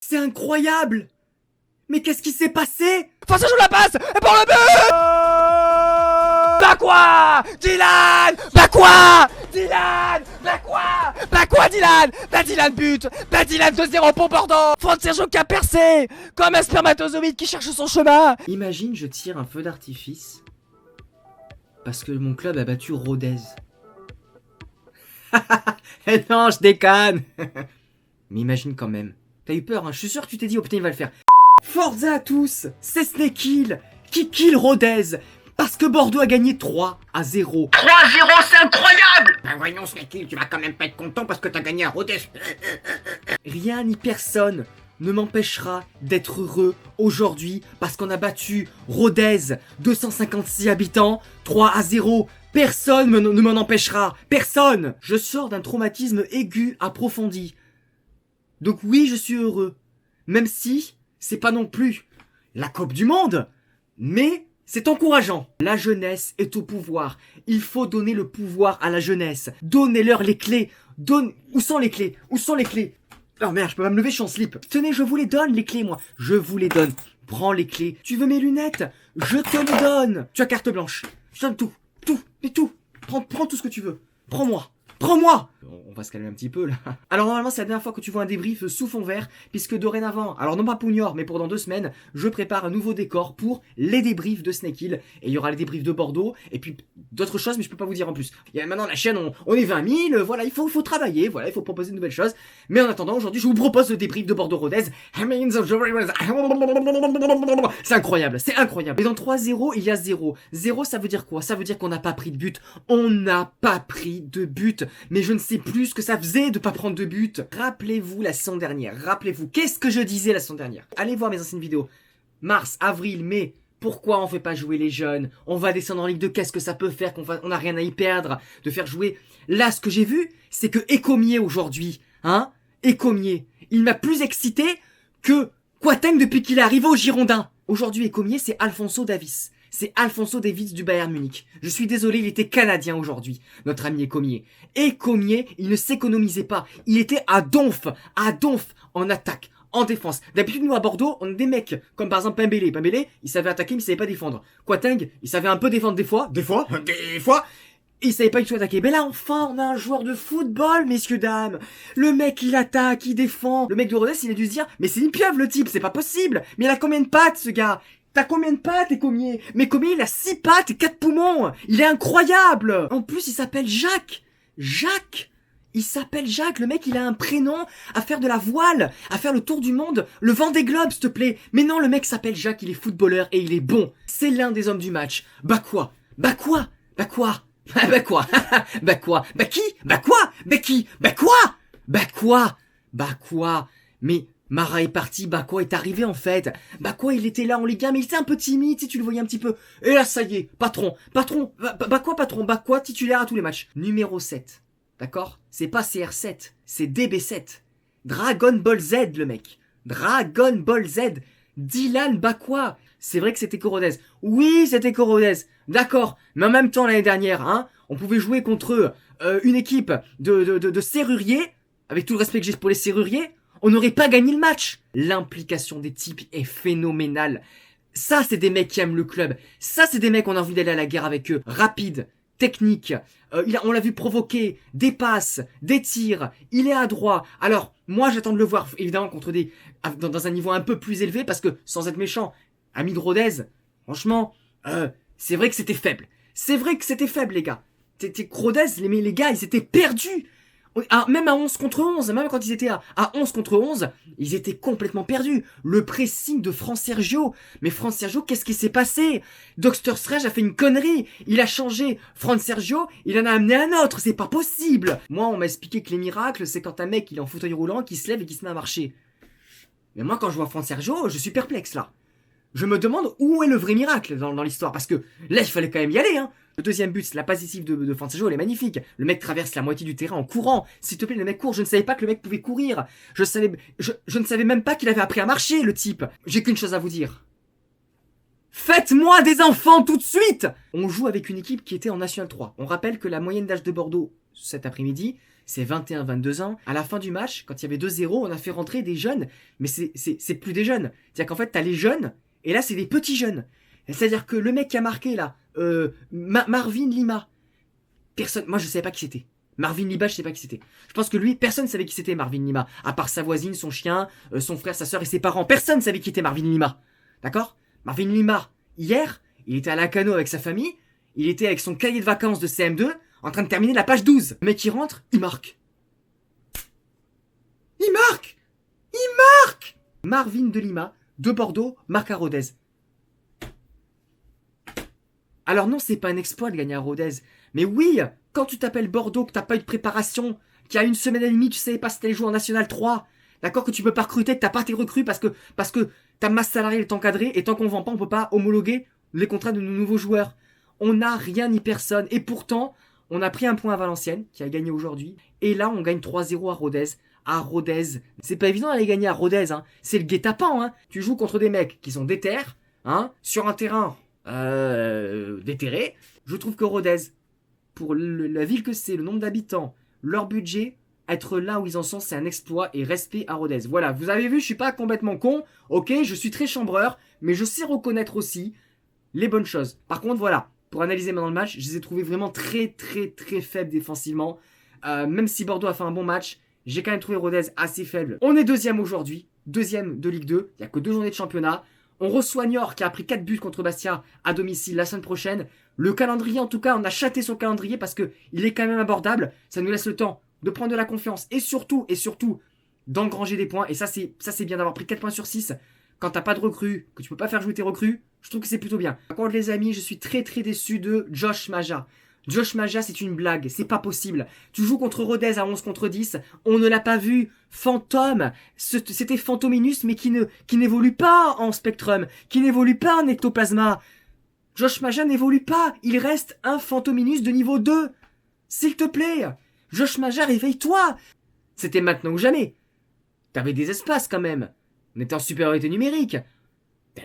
C'est incroyable! Mais qu'est-ce qui s'est passé? Français joue la passe et pour le but. Bah quoi Dylan. Bah quoi Dylan. Bah quoi Bah quoi Dylan. Bah Dylan but. Bah Dylan 2-0 pour Bordeaux. Sergio qui a percé comme un spermatozoïde qui cherche son chemin. Imagine je tire un feu d'artifice parce que mon club a battu Rodez. Eh non, je déconne. Mais imagine quand même. T'as eu peur, hein? Je suis sûr que tu t'es dit, oh putain, il va le faire. Forza à tous, c'est Snake Hill qui kill Rodez parce que Bordeaux a gagné 3-0. 3-0, c'est incroyable! Ben voyons, Snake Hill, tu vas quand même pas être content parce que t'as gagné à Rodez. Rien ni personne ne m'empêchera d'être heureux aujourd'hui parce qu'on a battu Rodez, 256 habitants, 3-0. Personne ne m'en empêchera. Personne. Je sors d'un traumatisme aigu approfondi. Donc oui, je suis heureux. Même si c'est pas non plus la Coupe du Monde, mais c'est encourageant. La jeunesse est au pouvoir. Il faut donner le pouvoir à la jeunesse. Donnez-leur les clés. Où sont les clés? Où sont les clés? Oh merde, je peux pas me lever, je suis en slip. Tenez, je vous les donne, les clés, moi. Je vous les donne. Prends les clés. Tu veux mes lunettes? Je te les donne. Tu as carte blanche. Je donne tout. Tout. Mais tout. Prends tout ce que tu veux. Prends-moi. Prends-moi! On va se calmer un petit peu là. Alors normalement c'est la dernière fois que tu vois un débrief sous fond vert, puisque dorénavant, alors non pas Pougnor, mais pour dans 2 semaines, je prépare un nouveau décor pour les débriefs de Snake Hill. Et il y aura les débriefs de Bordeaux, et puis d'autres choses, mais je peux pas vous dire en plus. Il y a maintenant la chaîne, on est 20 000, voilà, il faut travailler, voilà, il faut proposer de nouvelles choses. Mais en attendant, aujourd'hui je vous propose le débrief de Bordeaux-Rodez. C'est incroyable, c'est incroyable. Et dans 3-0, il y a 0. 0 ça veut dire quoi? Ça veut dire qu'on n'a pas pris de but. On n'a pas pris de but. Mais je ne sais plus ce que ça faisait de pas prendre de but. Rappelez-vous la saison dernière. Rappelez-vous. Qu'est-ce que je disais la saison dernière? Allez voir mes anciennes vidéos. Mars, avril, mai. Pourquoi on fait pas jouer les jeunes? On va descendre en Ligue 2. Qu'est-ce que ça peut faire on a rien à y perdre de faire jouer? Là, ce que j'ai vu, c'est que Écomier aujourd'hui, hein? Écomier, il m'a plus excité que Quateng depuis qu'il est arrivé au Girondin. Aujourd'hui, Écomier, c'est Alphonso Davies. C'est Alphonso Davies du Bayern Munich. Je suis désolé, il était canadien aujourd'hui, notre ami Écomier. Écomier, il ne s'économisait pas. Il était à donf en attaque, en défense. D'habitude, nous à Bordeaux, on a des mecs comme par exemple Pembele. Pembele, il savait attaquer, mais il savait pas défendre. Quateng, il savait un peu défendre des fois. Il savait pas du tout attaquer. Mais là, enfin, on a un joueur de football, messieurs, dames. Le mec, il attaque, il défend. Le mec de Rodez, il a dû se dire, mais c'est une pieuvre, le type, c'est pas possible. Mais il a combien de pattes, ce gars? T'as combien de pattes, Écomier? Mais Écomier, il a 6 pattes et 4 poumons. Il est incroyable. En plus, il s'appelle Jacques. Jacques. Il s'appelle Jacques. Le mec, il a un prénom à faire de la voile, à faire le tour du monde, le Vendée Globe, s'il te plaît. Mais non, le mec s'appelle Jacques, il est footballeur et il est bon. C'est l'un des hommes du match. Bah quoi? Bah quoi? Bah quoi? Bah quoi? Bah quoi? Bah qui? Bah quoi? Bah qui? Bah quoi? Bah quoi? Bah quoi? Mais Mara est parti, Bakwa est arrivé en fait. Bakwa il était là en Ligue 1 mais il était un peu timide, tu le voyais un petit peu. Et là ça y est, patron, Bakwa titulaire à tous les matchs. Numéro 7, d'accord? C'est pas CR7, c'est DB7. Dragon Ball Z le mec. Dragon Ball Z. Dylan Bakwa. C'est vrai que c'était Corodez. Oui, c'était Corodez. D'accord. Mais en même temps l'année dernière, hein, on pouvait jouer contre une équipe de serruriers, avec tout le respect que j'ai pour les serruriers. On n'aurait pas gagné le match. L'implication des types est phénoménale. Ça, c'est des mecs qui aiment le club. Ça, c'est des mecs qu'on a envie d'aller à la guerre avec eux. Rapide, technique. On l'a vu provoquer des passes, des tirs. Il est adroit. Alors, moi, j'attends de le voir, évidemment, contre dans un niveau un peu plus élevé, parce que, sans être méchant, ami de Rodez, franchement, c'est vrai que c'était faible. C'est vrai que c'était faible, les gars. Rodez, les gars, ils étaient perdus. Même à 11 contre 11, même quand ils étaient à 11 contre 11, ils étaient complètement perdus. Le pressing de Sergio. Mais Sergio, qu'est-ce qui s'est passé? Dr Strange a fait une connerie. Il a changé Sergio, il en a amené un autre. C'est pas possible. Moi, on m'a expliqué que les miracles, c'est quand un mec, il est en fauteuil roulant, qui se lève et qui se met à marcher. Mais moi, quand je vois Sergio, je suis perplexe, là. Je me demande où est le vrai miracle dans l'histoire. Parce que là, il fallait quand même y aller, hein. Le deuxième but, la passe décisive de Sergio, elle est magnifique. Le mec traverse la moitié du terrain en courant. S'il te plaît, le mec court. Je ne savais pas que le mec pouvait courir. Je ne savais même pas qu'il avait appris à marcher, le type. J'ai qu'une chose à vous dire. Faites-moi des enfants tout de suite! On joue avec une équipe qui était en National 3. On rappelle que la moyenne d'âge de Bordeaux, cet après-midi, c'est 21-22 ans. À la fin du match, quand il y avait 2-0, on a fait rentrer des jeunes, mais c'est plus des jeunes. C'est-à-dire qu'en fait, t'as les jeunes, et là, c'est des petits jeunes. C'est-à-dire que le mec qui a marqué, là, Marvin Lima, personne, moi je savais pas qui c'était. Marvin Lima, je sais pas qui c'était. Je pense que lui, personne savait qui c'était Marvin Lima. À part sa voisine, son chien, son frère, sa soeur et ses parents. Personne savait qui était Marvin Lima. D'accord? Marvin Lima, hier, il était à Lacanau avec sa famille. Il était avec son cahier de vacances de CM2, en train de terminer la page 12. Le mec, il rentre, il marque. Il marque! Il marque! Marvin de Lima, de Bordeaux, marque à Rodez. Alors non, c'est pas un exploit de gagner à Rodez. Mais oui, quand tu t'appelles Bordeaux, que t'as pas eu de préparation, qu'il y a une semaine et demie, tu savais pas si t'allais jouer en National 3, d'accord, que tu peux pas recruter, que t'as pas tes recrues parce que ta masse salariale est encadrée et tant qu'on vend pas, on peut pas homologuer les contrats de nos nouveaux joueurs. On n'a rien ni personne et pourtant, on a pris un point à Valenciennes, qui a gagné aujourd'hui, et là, on gagne 3-0 à Rodez. À Rodez. C'est pas évident d'aller gagner à Rodez, hein. C'est le guet-apens, hein. Tu joues contre des mecs qui sont déter, hein, sur un terrain déterré. Je trouve que Rodez, pour la ville que c'est, le nombre d'habitants, leur budget, être là où ils en sont, c'est un exploit et respect à Rodez. Voilà, vous avez vu, je suis pas complètement con, ok, je suis très chambreur, mais je sais reconnaître aussi les bonnes choses. Par contre, voilà, pour analyser maintenant le match, je les ai trouvés vraiment très faibles défensivement. Même si Bordeaux a fait un bon match, j'ai quand même trouvé Rodez assez faible. On est deuxième aujourd'hui, deuxième de Ligue 2, il n'y a que 2 journées de championnat. On reçoit Niort qui a pris 4 buts contre Bastia à domicile la semaine prochaine. Le calendrier, en tout cas, on a châté son calendrier parce que il est quand même abordable. Ça nous laisse le temps de prendre de la confiance et surtout, d'engranger des points. Et ça, c'est bien d'avoir pris 4 points sur 6. Quand t'as pas de recrues, que tu peux pas faire jouer tes recrues, je trouve que c'est plutôt bien. Par contre, les amis, je suis très déçu de Josh Maja. Josh Maja, c'est une blague, c'est pas possible. Tu joues contre Rodez à 11 contre 10, on ne l'a pas vu. Fantôme, c'était Fantominus, mais qui n'évolue pas en Spectrum, qui n'évolue pas en Ectoplasma. Josh Maja n'évolue pas, il reste un Fantominus de niveau 2. S'il te plaît, Josh Maja, réveille-toi. C'était maintenant ou jamais. T'avais des espaces quand même. On était en supériorité numérique.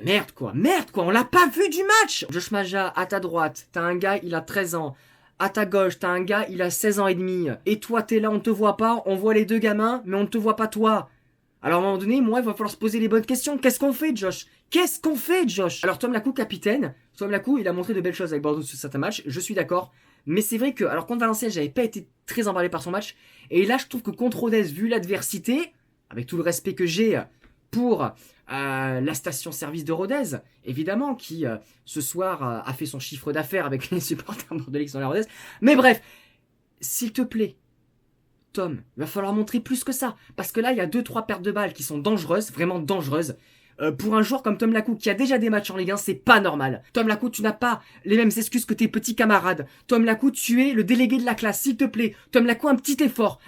Merde quoi, on l'a pas vu du match. Josh Maja, à ta droite, t'as un gars, il a 13 ans. À ta gauche, t'as un gars, il a 16 ans et demi. Et toi, t'es là, on te voit pas, on voit les deux gamins, mais on ne te voit pas toi. Alors à un moment donné, moi, il va falloir se poser les bonnes questions. Qu'est-ce qu'on fait, Josh? Alors Tom Lacou, capitaine, Tom Lacou, il a montré de belles choses avec Bordeaux sur certains matchs, je suis d'accord. Mais c'est vrai que, alors contre Valenciennes, j'avais pas été très emballé par son match. Et là, je trouve que contre Rodez, vu l'adversité, avec tout le respect que j'ai pour la station-service de Rodez, évidemment, qui ce soir a fait son chiffre d'affaires avec les supporters bordelais qui sont à Rodez. Mais bref, s'il te plaît, Tom, il va falloir montrer plus que ça. Parce que là, il y a 2-3 pertes de balles qui sont dangereuses, vraiment dangereuses. Pour un joueur comme Tom Lacou qui a déjà des matchs en Ligue 1, c'est pas normal. Tom Lacou, tu n'as pas les mêmes excuses que tes petits camarades. Tom Lacou, tu es le délégué de la classe, s'il te plaît. Tom Lacou, un petit effort.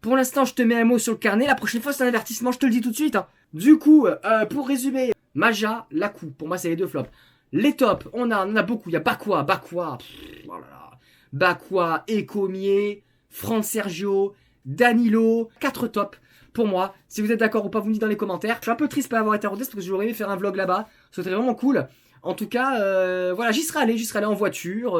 Pour l'instant, je te mets un mot sur le carnet. La prochaine fois, c'est un avertissement, je te le dis tout de suite. Hein. Du coup, pour résumer, Maja, Lacou, pour moi, c'est les 2 flops. Les tops, on en a beaucoup. Il y a Bakwa. Oh là là. Bakwa, Ecomier, Fran Sergio, Danilo. 4 tops pour moi. Si vous êtes d'accord ou pas, vous me dites dans les commentaires. Je suis un peu triste de pas avoir été à Rodez parce que j'aurais aimé faire un vlog là-bas. Ce serait vraiment cool. En tout cas, voilà, j'y serais allé en voiture,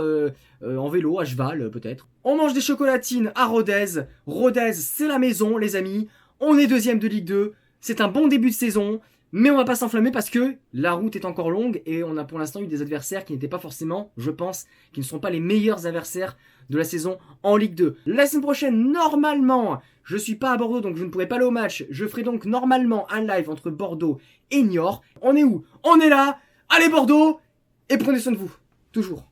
en vélo, à cheval peut-être. On mange des chocolatines à Rodez. Rodez, c'est la maison, les amis. On est deuxième de Ligue 2. C'est un bon début de saison. Mais on va pas s'enflammer parce que la route est encore longue et on a pour l'instant eu des adversaires qui n'étaient pas forcément, je pense, qui ne sont pas les meilleurs adversaires de la saison en Ligue 2. La semaine prochaine, normalement, je suis pas à Bordeaux donc je ne pourrai pas aller au match. Je ferai donc normalement un live entre Bordeaux et Niort. On est où? On est là! Allez Bordeaux! Et prenez soin de vous. Toujours.